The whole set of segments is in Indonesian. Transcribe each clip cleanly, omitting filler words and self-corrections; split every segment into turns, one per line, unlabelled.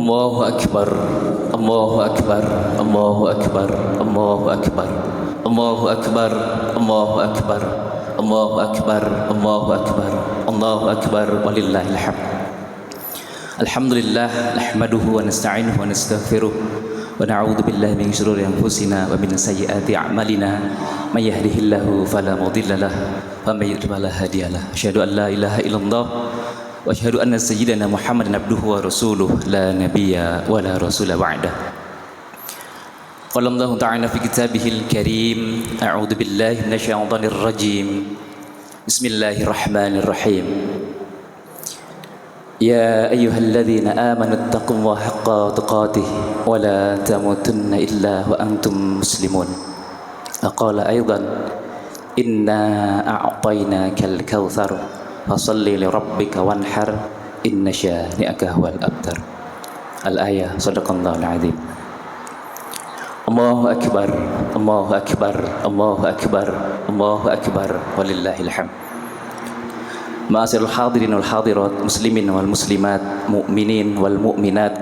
Allahu Akbar, Allahu Akbar, Allahu Akbar, Allahu Akbar, Allahu Akbar, Allahu Akbar, Allahu Akbar, Allahu Akbar, Allahu Akbar, walillahil hamd. Alhamdulillah, nahmaduhu wa nasta'inuhu wa nastaghfiruh wa na'udzu billahi min shururi anfusina wa min sayyiati a'malina. May yahdihillahu fala mudilla lahu wa may yudlil fala hadiya lahu. Asyhadu an la ilaha illallah wa asyhadu anna sayyidana Muhammadan abduhu wa rasuluh la nabiyya wa la rasula ba'dah. Qala Allah ta'ala fi kitabihil karim, a'udzu billahi minasyaitonir rajim. Bismillahirrahmanirrahim. Ya ayyuhalladzina amanu taqullaha haqqa tuqatih wa la tamutunna illa wa antum muslimun. Qala aidan inna a'tainakal kautsar fasalli li rabbika wanhar inna syani'aka huwal abtar. Al-ayah, sadaqallahul azim. Allahu akbar, Allahu akbar, Allahu akbar, Allahu akbar, walillahil hamd. Ma'asyiral hadirin wal hadirat, muslimin wal muslimat, mukminin wal mukminat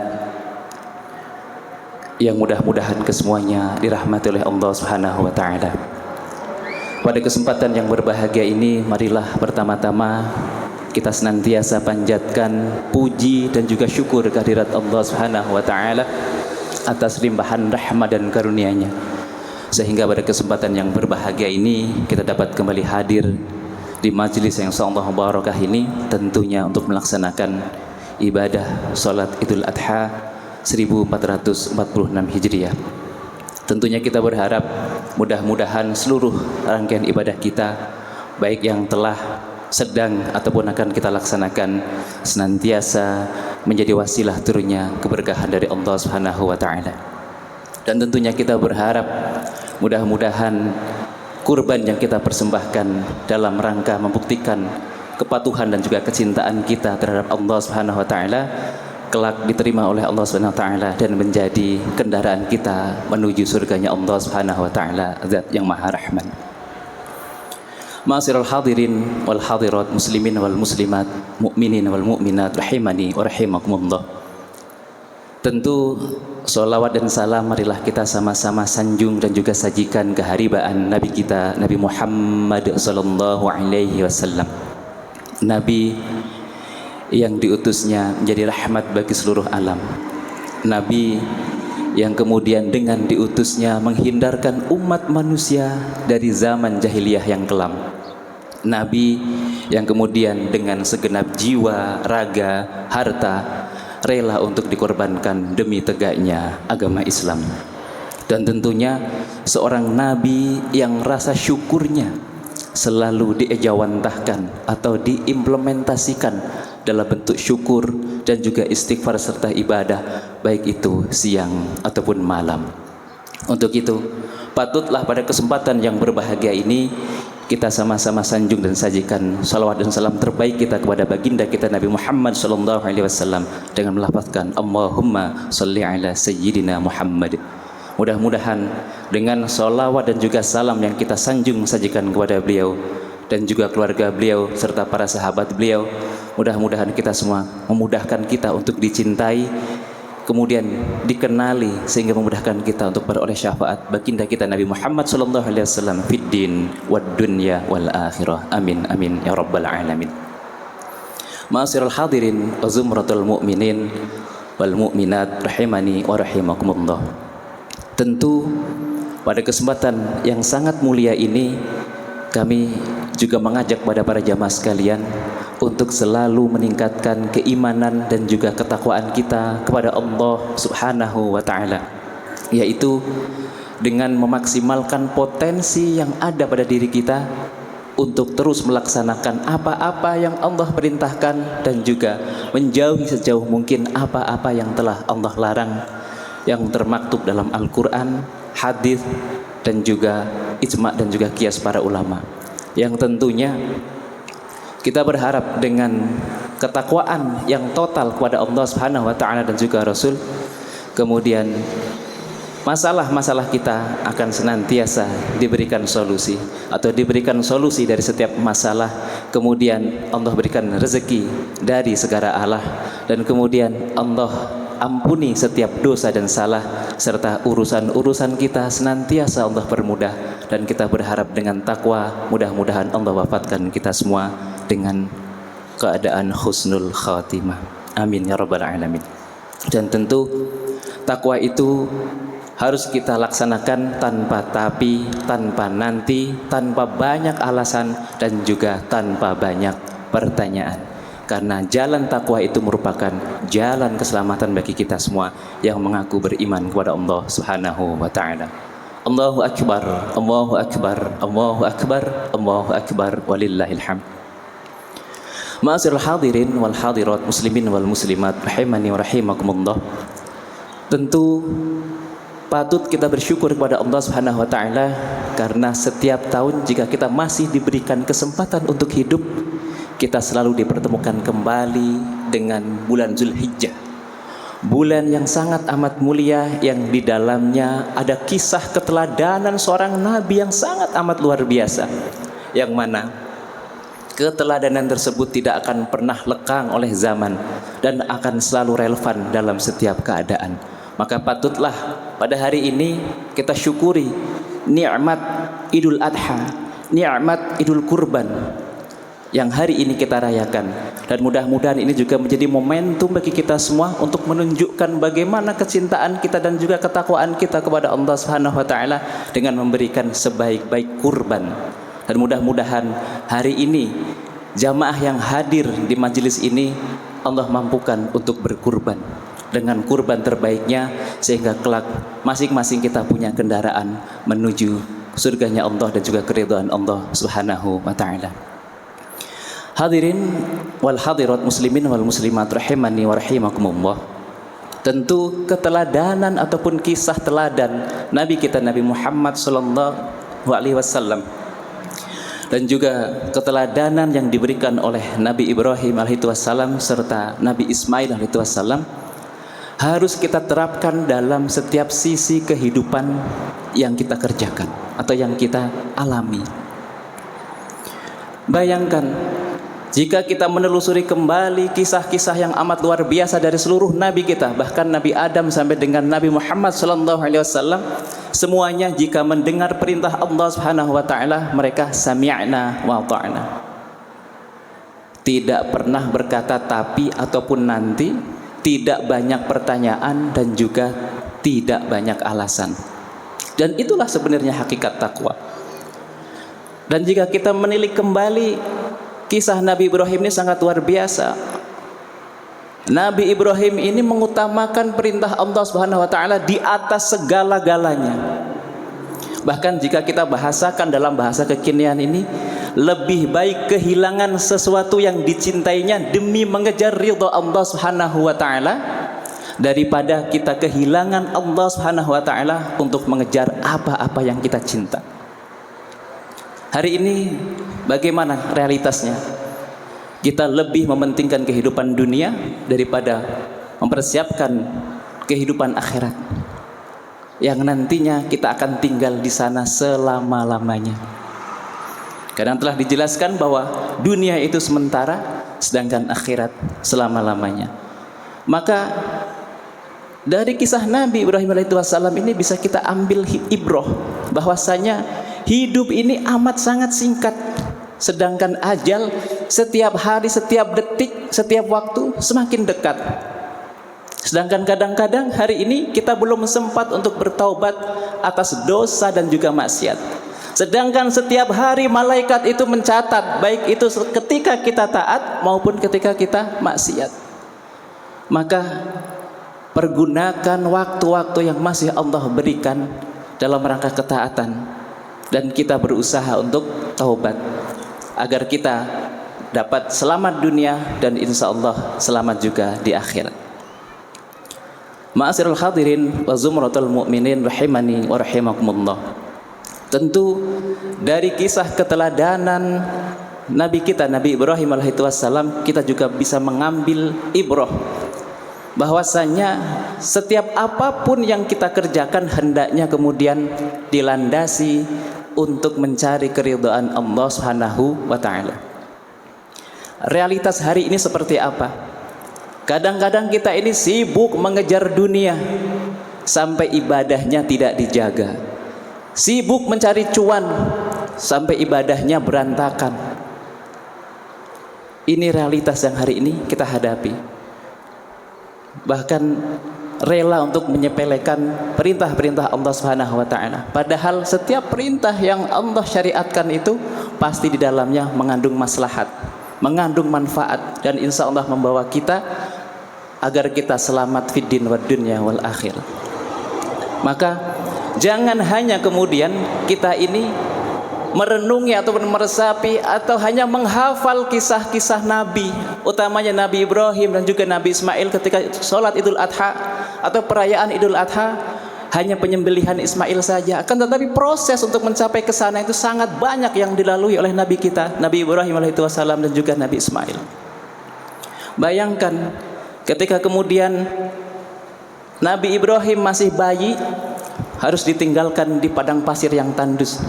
yang mudah-mudahan kesemuanya dirahmati oleh Allah Subhanahu wa taala. Pada kesempatan yang berbahagia ini, marilah pertama-tama kita senantiasa panjatkan puji dan juga syukur kehadirat Allah Subhanahu wa taala atas limpahan rahmat dan karunia-Nya, sehingga pada kesempatan yang berbahagia ini kita dapat kembali hadir di majelis yang insyaallah barakah ini, tentunya untuk melaksanakan ibadah salat Idul Adha 1446 Hijriah. Tentunya kita berharap mudah-mudahan seluruh rangkaian ibadah kita, baik yang telah, sedang ataupun akan kita laksanakan, senantiasa menjadi wasilah turunnya keberkahan dari Allah Subhanahu wa taala. Dan tentunya kita berharap mudah-mudahan kurban yang kita persembahkan dalam rangka membuktikan kepatuhan dan juga kecintaan kita terhadap Allah Subhanahu wa taala kelak diterima oleh Allah Subhanahu wa taala dan menjadi kendaraan kita menuju surganya Allah Subhanahu wa taala, Zat yang Maha Rahman. Ma'asyiral hadirin wal hadirat, muslimin wal muslimat, mukminin wal mukminat, rahimani wa rahimakumullah. Tentu sholawat dan salam marilah kita sama-sama sanjung dan juga sajikan keharibaan Nabi kita, Nabi Muhammad sallallahu alaihi wasallam. Nabi yang diutusnya menjadi rahmat bagi seluruh alam. Nabi yang kemudian dengan diutusnya menghindarkan umat manusia dari zaman jahiliyah yang kelam. Nabi yang kemudian dengan segenap jiwa, raga, harta rela untuk dikorbankan demi tegaknya agama Islam. Dan tentunya seorang nabi yang rasa syukurnya selalu diejawantahkan atau diimplementasikan dalam bentuk syukur dan juga istighfar serta ibadah, baik itu siang ataupun malam. Untuk itu patutlah pada kesempatan yang berbahagia ini kita sama-sama sanjung dan sajikan salawat dan salam terbaik kita kepada baginda kita Nabi Muhammad sallallahu alaihi wasallam dengan melafazkan Allahumma sholli ala sayyidina Muhammad. Mudah-mudahan dengan salawat dan juga salam yang kita sanjung sajikan kepada beliau dan juga keluarga beliau serta para sahabat beliau, mudah-mudahan kita semua memudahkan kita untuk dicintai, kemudian dikenali, sehingga memudahkan kita untuk beroleh syafaat baginda kita Nabi Muhammad sallallahu alaihi wasallam fid din wad dunya wal akhirah. Amin amin ya rabbal alamin. Ma'asyiral hadirin wa zumratul mu'minin wal mu'minat, rahimani wa rahimakumullah. Tentu pada kesempatan yang sangat mulia ini kami juga mengajak pada para jamaah sekalian untuk selalu meningkatkan keimanan dan juga ketakwaan kita kepada Allah Subhanahu wa taala, yaitu dengan memaksimalkan potensi yang ada pada diri kita untuk terus melaksanakan apa-apa yang Allah perintahkan dan juga menjauhi sejauh mungkin apa-apa yang telah Allah larang, yang termaktub dalam Al-Quran, hadis dan juga ijma' dan juga qiyas para ulama. Yang tentunya kita berharap dengan ketakwaan yang total kepada Allah Subhanahu wa taala dan juga Rasul, kemudian masalah-masalah kita akan senantiasa diberikan solusi atau diberikan solusi dari setiap masalah. Kemudian Allah berikan rezeki dari segala arah dan kemudian Allah ampuni setiap dosa dan salah, serta urusan-urusan kita senantiasa Allah permudah, dan kita berharap dengan takwa mudah-mudahan Allah wafatkan kita semua dengan keadaan husnul khatimah. Amin ya rabbal alamin. Dan tentu takwa itu harus kita laksanakan tanpa tapi, tanpa nanti, tanpa banyak alasan, dan juga tanpa banyak pertanyaan. Karena jalan takwa itu merupakan jalan keselamatan bagi kita semua yang mengaku beriman kepada Allah Subhanahu wa taala. Allahu akbar, Allahu akbar, Allahu akbar, Allahu akbar, walillahil hamd. Ma'asyiral hadirin wal hadirat, muslimin wal muslimat rahimani wa rahimakumullah. Tentu patut kita bersyukur kepada Allah Subhanahu wa taala karena setiap tahun jika kita masih diberikan kesempatan untuk hidup, kita selalu dipertemukan kembali dengan bulan Zulhijjah. Bulan yang sangat amat mulia yang di dalamnya ada kisah keteladanan seorang nabi yang sangat amat luar biasa. Yang mana keteladanan tersebut tidak akan pernah lekang oleh zaman dan akan selalu relevan dalam setiap keadaan. Maka patutlah pada hari ini kita syukuri nikmat Idul Adha, nikmat Idul Kurban yang hari ini kita rayakan. Dan mudah-mudahan ini juga menjadi momentum bagi kita semua untuk menunjukkan bagaimana kecintaan kita dan juga ketakwaan kita kepada Allah Subhanahu wa taala dengan memberikan sebaik-baik kurban. Dan mudah-mudahan hari ini jamaah yang hadir di majelis ini Allah mampukan untuk berkurban dengan kurban terbaiknya, sehingga kelak masing-masing kita punya kendaraan menuju surganya Allah dan juga keridhaan Allah Subhanahu wa taala. Hadirin wal hadirat, muslimin wal muslimat rahimani wa rahimakumullah. Tentu keteladanan ataupun kisah teladan Nabi kita Nabi Muhammad sallallahu alaihi wasallam dan juga keteladanan yang diberikan oleh Nabi Ibrahim alaihi wassalam serta Nabi Ismail alaihi wassalam harus kita terapkan dalam setiap sisi kehidupan yang kita kerjakan atau yang kita alami. Bayangkan jika kita menelusuri kembali kisah-kisah yang amat luar biasa dari seluruh nabi kita, bahkan Nabi Adam sampai dengan Nabi Muhammad SAW, semuanya jika mendengar perintah Allah Subhanahu wa taala mereka sami'na wa ta'na. Tidak pernah berkata tapi ataupun nanti, tidak banyak pertanyaan dan juga tidak banyak alasan. Dan itulah sebenarnya hakikat takwa. Dan jika kita menilik kembali kisah Nabi Ibrahim ini sangat luar biasa. Nabi Ibrahim ini mengutamakan perintah Allah Subhanahu wa taala di atas segala-galanya. Bahkan jika kita bahasakan dalam bahasa kekinian ini, lebih baik kehilangan sesuatu yang dicintainya demi mengejar ridha Allah Subhanahu wa taala daripada kita kehilangan Allah Subhanahu wa taala untuk mengejar apa-apa yang kita cinta. Hari ini bagaimana realitasnya? Kita lebih mementingkan kehidupan dunia daripada mempersiapkan kehidupan akhirat yang nantinya kita akan tinggal di sana selama-lamanya. Karena telah dijelaskan bahwa dunia itu sementara, sedangkan akhirat selama-lamanya. Maka dari kisah Nabi Ibrahim alaihissalam ini bisa kita ambil ibrah bahwasanya hidup ini amat sangat singkat, sedangkan ajal setiap hari, setiap detik, setiap waktu semakin dekat. Sedangkan kadang-kadang hari ini kita belum sempat untuk bertaubat atas dosa dan juga maksiat. Sedangkan setiap hari malaikat itu mencatat, baik itu ketika kita taat maupun ketika kita maksiat. Maka pergunakan waktu-waktu yang masih Allah berikan dalam rangka ketaatan, dan kita berusaha untuk taubat agar kita dapat selamat dunia dan insya Allah selamat juga di akhirat. Ma'asyiral hadirin wa zumratul mu'minin rahimani wa rahimakumullah. Tentu dari kisah keteladanan Nabi kita Nabi Ibrahim alaihissalam kita juga bisa mengambil ibrah bahwasanya setiap apapun yang kita kerjakan hendaknya kemudian dilandasi untuk mencari keridhaan Allah Subhanahu wa taala. Realitas hari ini seperti apa? Kadang-kadang kita ini sibuk mengejar dunia sampai ibadahnya tidak dijaga. Sibuk mencari cuan sampai ibadahnya berantakan. Ini realitas yang hari ini kita hadapi. Bahkan rela untuk menyepelekan perintah-perintah Allah Subhanahu wa taala. Padahal setiap perintah yang Allah syariatkan itu pasti di dalamnya mengandung maslahat, mengandung manfaat, dan insya Allah membawa kita agar kita selamat fid din wad dunya wal akhir. Maka jangan hanya kemudian kita ini merenungi ataupun meresapi atau hanya menghafal kisah-kisah Nabi, utamanya Nabi Ibrahim dan juga Nabi Ismail ketika sholat Idul Adha atau perayaan Idul Adha, hanya penyembelihan Ismail saja. Akan tetapi proses untuk mencapai ke sana itu sangat banyak yang dilalui oleh Nabi kita, Nabi Ibrahim alaihissalam dan juga Nabi Ismail. Bayangkan ketika kemudian Nabi Ibrahim masih bayi, harus ditinggalkan di padang pasir yang tandus,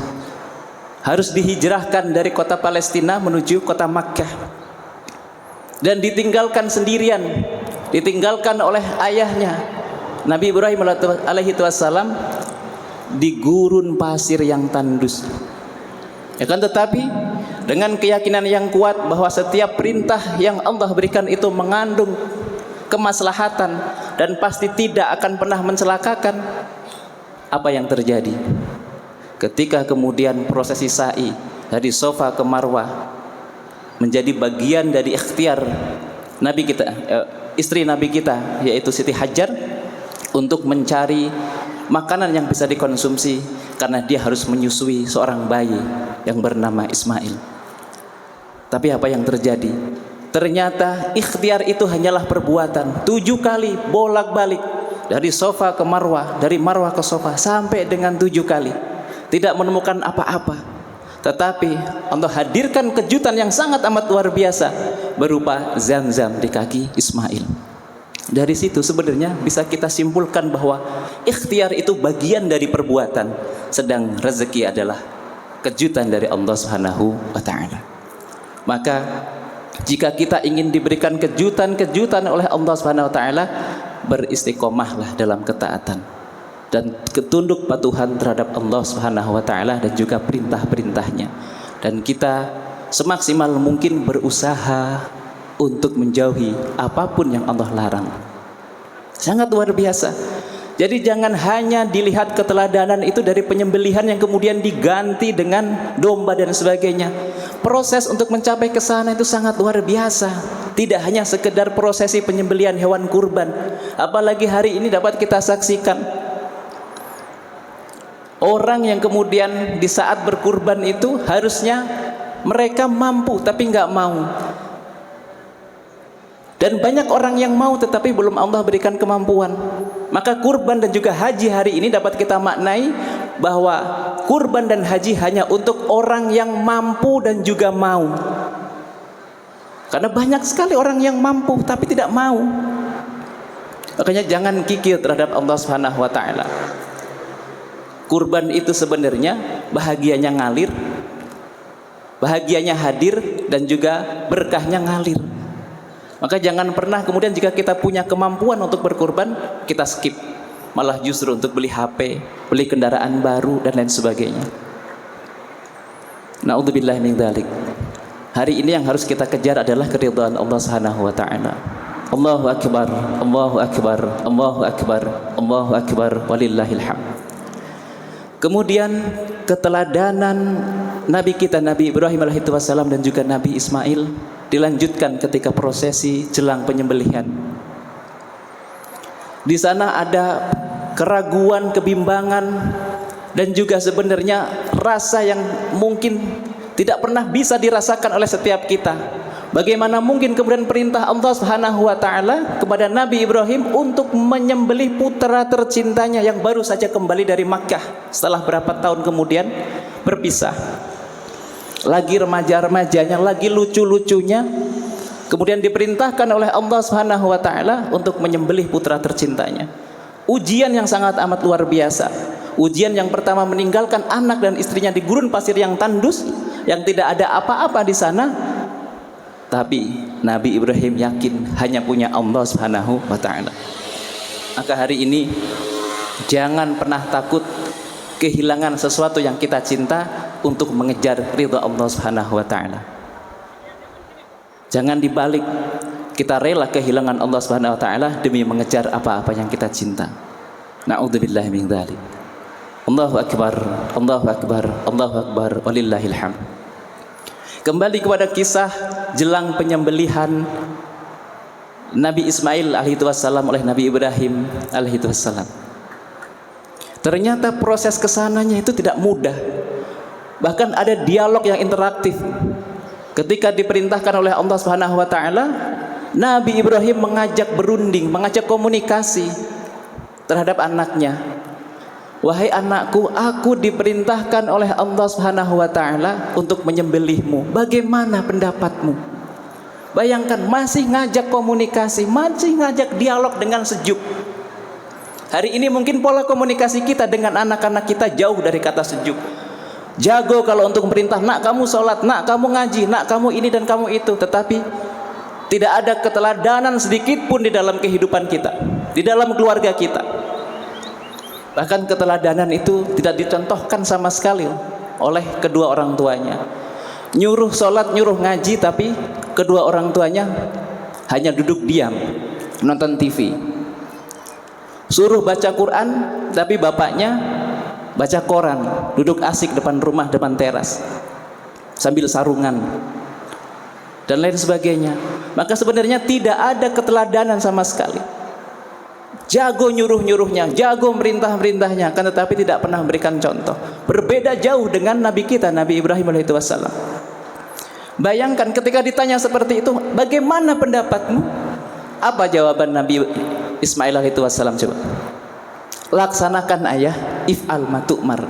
harus dihijrahkan dari kota Palestina menuju kota Makkah, dan ditinggalkan sendirian, ditinggalkan oleh ayahnya Nabi Ibrahim alaihi wassalam di gurun pasir yang tandus. Akan tetapi dengan keyakinan yang kuat bahwa setiap perintah yang Allah berikan itu mengandung kemaslahatan dan pasti tidak akan pernah mencelakakan, apa yang terjadi? Ketika kemudian prosesi sa'i dari Safa ke Marwah menjadi bagian dari ikhtiar Nabi kita, istri Nabi kita, yaitu Siti Hajar, untuk mencari makanan yang bisa dikonsumsi karena dia harus menyusui seorang bayi yang bernama Ismail. Tapi apa yang terjadi? Ternyata ikhtiar itu hanyalah perbuatan. 7 kali bolak-balik dari Safa ke Marwah, dari Marwah ke Safa, sampai dengan 7 kali tidak menemukan apa-apa. Tetapi Allah hadirkan kejutan yang sangat amat luar biasa berupa Zam-Zam di kaki Ismail. Dari situ sebenarnya bisa kita simpulkan bahwa ikhtiar itu bagian dari perbuatan, sedang rezeki adalah kejutan dari Allah Subhanahu wa taala. Maka jika kita ingin diberikan kejutan-kejutan oleh Allah Subhanahu wa taala, beristiqomahlah dalam ketaatan dan ketunduk patuhan terhadap Allah Subhanahu wa taala dan juga perintah-perintahnya. Dan kita semaksimal mungkin berusaha untuk menjauhi apapun yang Allah larang. Sangat luar biasa. Jadi jangan hanya dilihat keteladanan itu dari penyembelihan yang kemudian diganti dengan domba dan sebagainya. Proses untuk mencapai ke sana itu sangat luar biasa. Tidak hanya sekedar prosesi penyembelihan hewan kurban. Apalagi hari ini dapat kita saksikan orang yang kemudian di saat berkurban itu harusnya mereka mampu tapi nggak mau. Dan banyak orang yang mau tetapi belum Allah berikan kemampuan. Maka kurban dan juga haji hari ini dapat kita maknai bahwa kurban dan haji hanya untuk orang yang mampu dan juga mau. Karena banyak sekali orang yang mampu tapi tidak mau. Makanya jangan kikir terhadap Allah Subhanahu wa taala. Kurban itu sebenarnya bahagianya ngalir, bahagianya hadir, dan juga berkahnya ngalir. Maka jangan pernah kemudian jika kita punya kemampuan untuk berkurban, kita skip. Malah justru untuk beli HP, beli kendaraan baru dan lain sebagainya. Na'udzubillah min dzalik. Hari ini yang harus kita kejar adalah keridhaan Allah Subhanahu wa taala. Allahu akbar, Allahu akbar, Allahu akbar, Allahu akbar, walillahil hamd. Kemudian keteladanan Nabi kita Nabi Ibrahim alaihissalam dan juga Nabi Ismail dilanjutkan ketika prosesi jelang penyembelihan. Di sana ada keraguan, kebimbangan, dan juga sebenarnya rasa yang mungkin tidak pernah bisa dirasakan oleh setiap kita. Bagaimana mungkin kemudian perintah Allah Subhanahu wa taala kepada Nabi Ibrahim untuk menyembelih putra tercintanya yang baru saja kembali dari Makkah setelah berapa tahun kemudian berpisah. Lagi remaja-remajanya, lagi lucu-lucunya, kemudian diperintahkan oleh Allah Subhanahu wa taala untuk menyembelih putra tercintanya. Ujian yang sangat amat luar biasa. Ujian yang pertama meninggalkan anak dan istrinya di gurun pasir yang tandus, yang tidak ada apa-apa di sana. Tapi Nabi Ibrahim yakin hanya punya Allah Subhanahu wa ta'ala. Maka hari ini jangan pernah takut kehilangan sesuatu yang kita cinta untuk mengejar ridha Allah Subhanahu wa ta'ala. Jangan dibalik, kita rela kehilangan Allah Subhanahu wa ta'ala demi mengejar apa-apa yang kita cinta. Na'udzubillah min dzalik. Allahu akbar, Allahu akbar, Allahu akbar, walillahil hamd. Kembali kepada kisah jelang penyembelihan Nabi Ismail alaihi wassalam oleh Nabi Ibrahim alaihi wassalam. Ternyata proses kesananya itu tidak mudah. Bahkan ada dialog yang interaktif. Ketika diperintahkan oleh Allah Subhanahu wa taala, Nabi Ibrahim mengajak berunding, mengajak komunikasi terhadap anaknya. Wahai anakku, aku diperintahkan oleh Allah Subhanahu wa taala untuk menyembelihmu. Bagaimana pendapatmu? Bayangkan, masih ngajak komunikasi, masih ngajak dialog dengan sejuk. Hari ini mungkin pola komunikasi kita dengan anak-anak kita jauh dari kata sejuk. Jago kalau untuk perintah, nak kamu sholat, nak kamu ngaji, nak kamu ini dan kamu itu. Tetapi tidak ada keteladanan sedikit pun di dalam kehidupan kita, di dalam keluarga kita. Bahkan keteladanan itu tidak dicontohkan sama sekali oleh kedua orang tuanya. Nyuruh sholat, nyuruh ngaji, tapi kedua orang tuanya hanya duduk diam nonton TV. Suruh baca Quran, tapi bapaknya baca koran, duduk asik depan rumah, depan teras sambil sarungan dan lain sebagainya. Maka sebenarnya tidak ada keteladanan sama sekali. Jago nyuruh-nyuruhnya, jago merintah-merintahnya, kan tetapi tidak pernah memberikan contoh. Berbeda jauh dengan Nabi kita, Nabi Ibrahim alaihissalam. Bayangkan ketika ditanya seperti itu, bagaimana pendapatmu? Apa jawaban Nabi Ismail alaihissalam? Coba, laksanakan ayah, if'al ma tu'mar.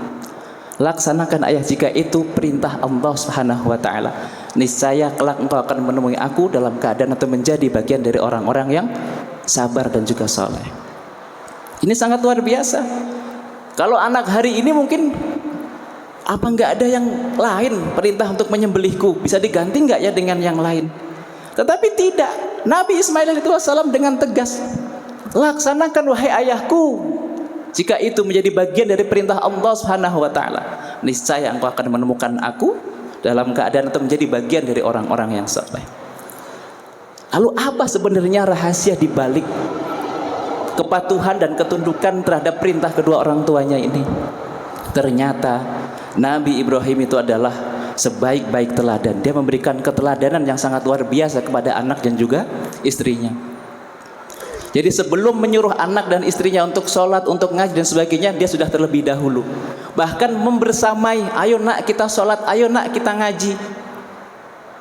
Laksanakan ayah, jika itu perintah Allah Subhanahu wa taala. Niscaya kelak engkau akan menemui aku dalam keadaan atau menjadi bagian dari orang-orang yang sabar dan juga soleh. Ini sangat luar biasa. Kalau anak hari ini mungkin, apa enggak ada yang lain perintah untuk menyembelihku, bisa diganti enggak ya dengan yang lain? Tetapi tidak. Nabi Ismail alaihissalam dengan tegas, laksanakan wahai ayahku, jika itu menjadi bagian dari perintah Allah Subhanahu wa taala. Niscaya engkau akan menemukan aku dalam keadaan atau menjadi bagian dari orang-orang yang saleh. Lalu apa sebenarnya rahasia di balik kepatuhan dan ketundukan terhadap perintah kedua orang tuanya ini? Ternyata Nabi Ibrahim itu adalah sebaik-baik teladan. Dia memberikan keteladanan yang sangat luar biasa kepada anak dan juga istrinya. Jadi sebelum menyuruh anak dan istrinya untuk sholat, untuk ngaji dan sebagainya, dia sudah terlebih dahulu bahkan membersamai, ayo nak kita sholat, ayo nak kita ngaji.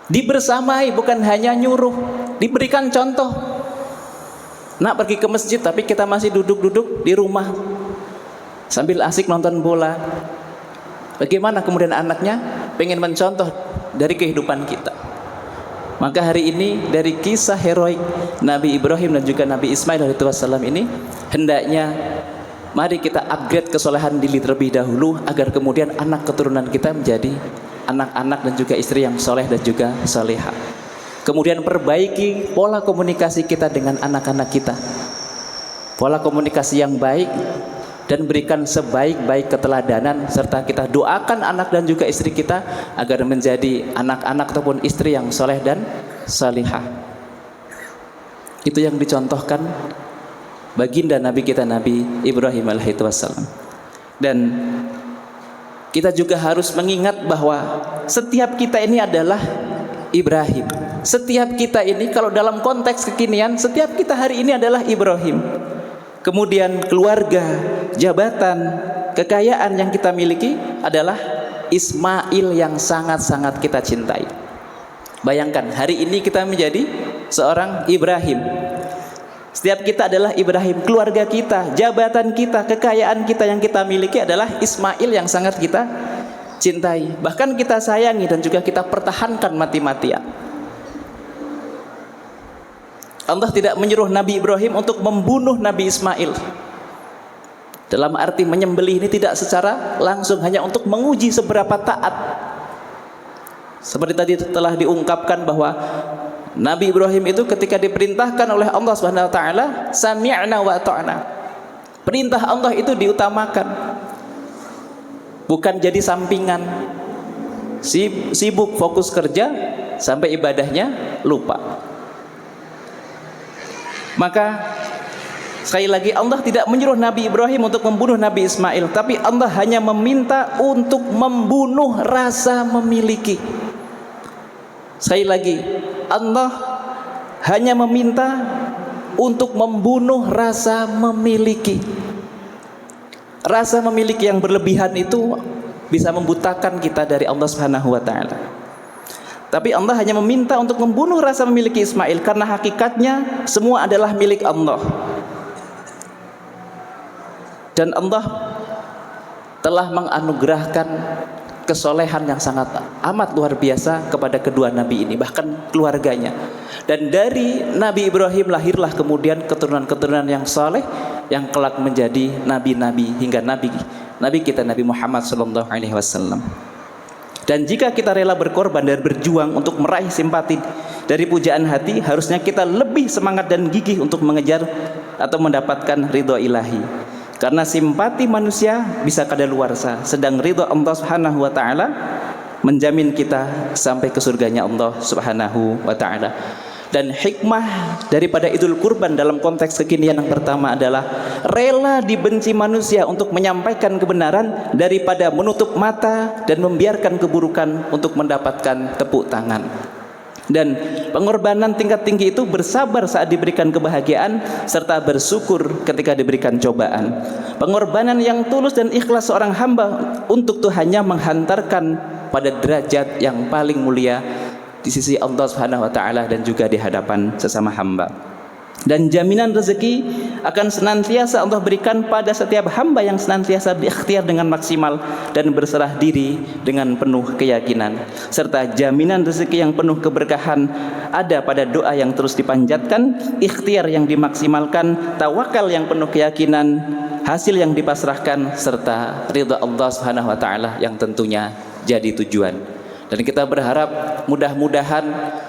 Dibersamai, bukan hanya nyuruh, diberikan contoh. Nak pergi ke masjid, tapi kita masih duduk-duduk di rumah sambil asik nonton bola. Bagaimana kemudian anaknya pengen mencontoh dari kehidupan kita? Maka hari ini dari kisah heroik Nabi Ibrahim dan juga Nabi Ismail alaihissalam ini, hendaknya mari kita upgrade kesolehan diri terlebih dahulu, agar kemudian anak keturunan kita menjadi anak-anak dan juga istri yang soleh dan juga solehah. Kemudian perbaiki pola komunikasi kita dengan anak-anak kita, pola komunikasi yang baik, dan berikan sebaik-baik keteladanan, serta kita doakan anak dan juga istri kita agar menjadi anak-anak ataupun istri yang soleh dan salihah. Itu yang dicontohkan baginda Nabi kita, Nabi Ibrahim alaihissalam. Dan kita juga harus mengingat bahwa setiap kita ini adalah Ibrahim. Setiap kita ini, kalau dalam konteks kekinian, setiap kita hari ini adalah Ibrahim. Kemudian keluarga, jabatan, kekayaan yang kita miliki adalah Ismail yang sangat-sangat kita cintai. Bayangkan, hari ini kita menjadi seorang Ibrahim. Setiap kita adalah Ibrahim. Keluarga kita, jabatan kita, kekayaan kita yang kita miliki adalah Ismail yang sangat kita cintai. Bahkan kita sayangi dan juga kita pertahankan mati-matian. Allah tidak menyuruh Nabi Ibrahim untuk membunuh Nabi Ismail. Dalam arti menyembelih ini tidak secara langsung, hanya untuk menguji seberapa taat. Seperti tadi telah diungkapkan bahwa Nabi Ibrahim itu ketika diperintahkan oleh Allah Subhanahu wa taala, sami'na wa ata'na. Perintah Allah itu diutamakan. Bukan jadi sampingan. Sibuk fokus kerja sampai ibadahnya lupa. Maka sekali lagi Allah tidak menyuruh Nabi Ibrahim untuk membunuh Nabi Ismail, tapi Allah hanya meminta untuk membunuh rasa memiliki. Sekali lagi, Allah hanya meminta untuk membunuh rasa memiliki. Rasa memiliki yang berlebihan itu bisa membutakan kita dari Allah Subhanahu wa taala. Tapi Allah hanya meminta untuk membunuh rasa memiliki Ismail karena hakikatnya semua adalah milik Allah. Dan Allah telah menganugerahkan kesolehan yang sangat amat luar biasa kepada kedua nabi ini, bahkan keluarganya. Dan dari Nabi Ibrahim lahirlah kemudian keturunan-keturunan yang soleh, yang kelak menjadi nabi-nabi hingga nabi kita Nabi Muhammad SAW. Dan jika kita rela berkorban dan berjuang untuk meraih simpati dari pujaan hati, harusnya kita lebih semangat dan gigih untuk mengejar atau mendapatkan ridho ilahi. Karena simpati manusia bisa kadaluarsa, sedang ridho Allah Subhanahu wa taala menjamin kita sampai ke surganya Allah Subhanahu wa taala. Dan hikmah daripada Idul Kurban dalam konteks kekinian yang pertama adalah rela dibenci manusia untuk menyampaikan kebenaran daripada menutup mata dan membiarkan keburukan untuk mendapatkan tepuk tangan. Dan pengorbanan tingkat tinggi itu bersabar saat diberikan kebahagiaan serta bersyukur ketika diberikan cobaan. Pengorbanan yang tulus dan ikhlas seorang hamba untuk Tuhannya menghantarkan pada derajat yang paling mulia di sisi Allah Subhanahu wa taala dan juga di hadapan sesama hamba. Dan jaminan rezeki akan senantiasa Allah berikan pada setiap hamba yang senantiasa berikhtiar dengan maksimal dan berserah diri dengan penuh keyakinan. Serta jaminan rezeki yang penuh keberkahan ada pada doa yang terus dipanjatkan, ikhtiar yang dimaksimalkan, tawakal yang penuh keyakinan, hasil yang dipasrahkan, serta ridha Allah Subhanahu wa taala yang tentunya jadi tujuan. Dan kita berharap mudah-mudahan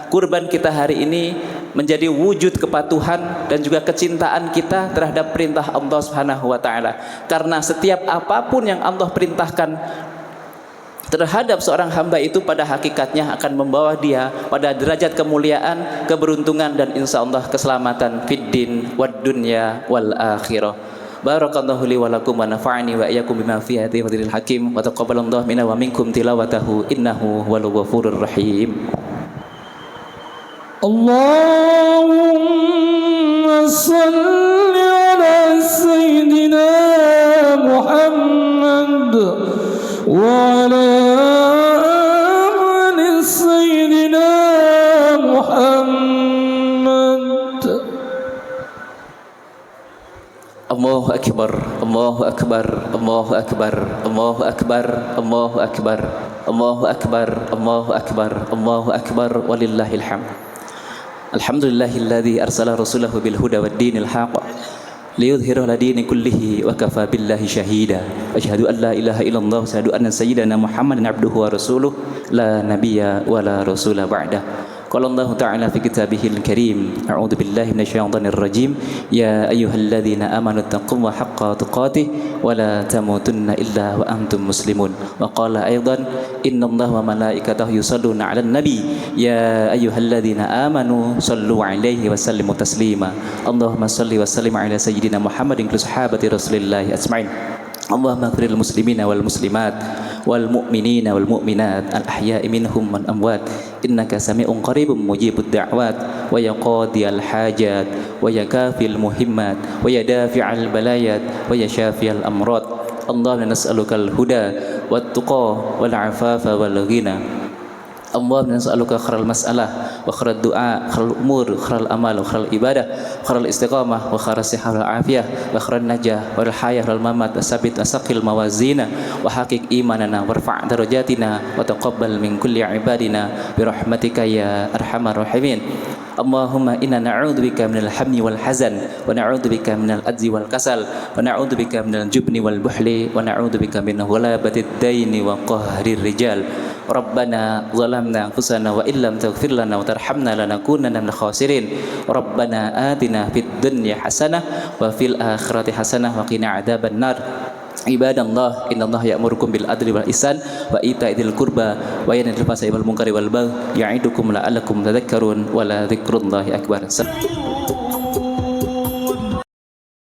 kurban kita hari ini menjadi wujud kepatuhan dan juga kecintaan kita terhadap perintah Allah Subhanahu wa taala. Karena setiap apapun yang Allah perintahkan terhadap seorang hamba itu pada hakikatnya akan membawa dia pada derajat kemuliaan, keberuntungan dan insyaallah keselamatan fid din wad dunya wal akhirah. Barakallahu li wa lakum wa nafa'ani wa iyyakum bima fihi dzikral hakim wa taqabbalallahu minna wa minkum tilawatahu innahu huwal ghafurur rahim.
Allahumma salli ala sayyidina Muhammad wa ala ali sayyidina Muhammad.
Allahu akbar, Allahu akbar, Allahu akbar, Allahu akbar, Allahu akbar, Allahu akbar, Allahu akbar, Allahu akbar, walillahil hamd. Alhamdulillahilladzi arsala rasulahu bil huda wad dinil haqq liyudhhirahu ala dini kullihi wa kafa billahi shahida. Asyhadu an la ilaha illallah wa asyhadu anna sayyidana Muhammadan abduhu wa rasuluh la nabiyya wa la rasula ba'dah. Qala Allah Ta'ala fi kitabihil karim, a'udzu billahi minasyaitonir rajim, ya ayyuhalladzina amanu taqullaha haqqa tuqatih wa la tamutunna illa wa antum muslimun. Wa qala aidan, innallaha wa malaikatahu yusholluna 'alan nabi, ya ayyuhalladzina amanu shallu 'alaihi wa sallimu taslima. Allahumma shalli wa sallim 'ala sayyidina Muhammadin wa sahabati rasulillahi ajma'in. Allahumma ighfir lil muslimina wal muslimat wal mu'minina wal mu'minat al ahya'i minhum wal amwat innaka sami'un qaribun mujibud da'wat wa ya qadiyal hajat wa ya kafil muhimmat wa ya dafi'al balayat wa ya syafiyal amrad. Allahumma nas'alukal huda wat tuqa wal afafa wal ghina. Allahumma nas'aluka khairal mas'alah wa khairal du'a, khairal umur, khairal amal, wa khairal ibadah, khairal istiqamah, wa khairal sihah wal afiyah, wa khairal najah wal hayah wal mamat, sabit asaqil mawazina wa haqiq imanana warfa' darajatina wa taqabbal min kulli ibadina bi rahmatika ya arhamar rahimin. Allahumma inna na'udzubika minal hammi wal hazan wa na'udzubika minal ajzi wal kasal wa na'udzubika minal jubni wal buhli wa na'udzubika min ghalabatid daini wa qahrir rijal. Rabbana zalamna anfusana wa illam taghfir lana wa tarhamna lanakunanna minal khasirin. Rabbana atina fid dunya hasanah wa fil akhirati hasanah wa qina adzaban nar. Ibadallah, innallaha ya'murukum bil adli wal ihsan wa ita'il qurba wa yanha 'anil fahsya'i wal munkari wal baghi ya'idukum la'allakum tadhakkarun wa la dzikrullahi akbar.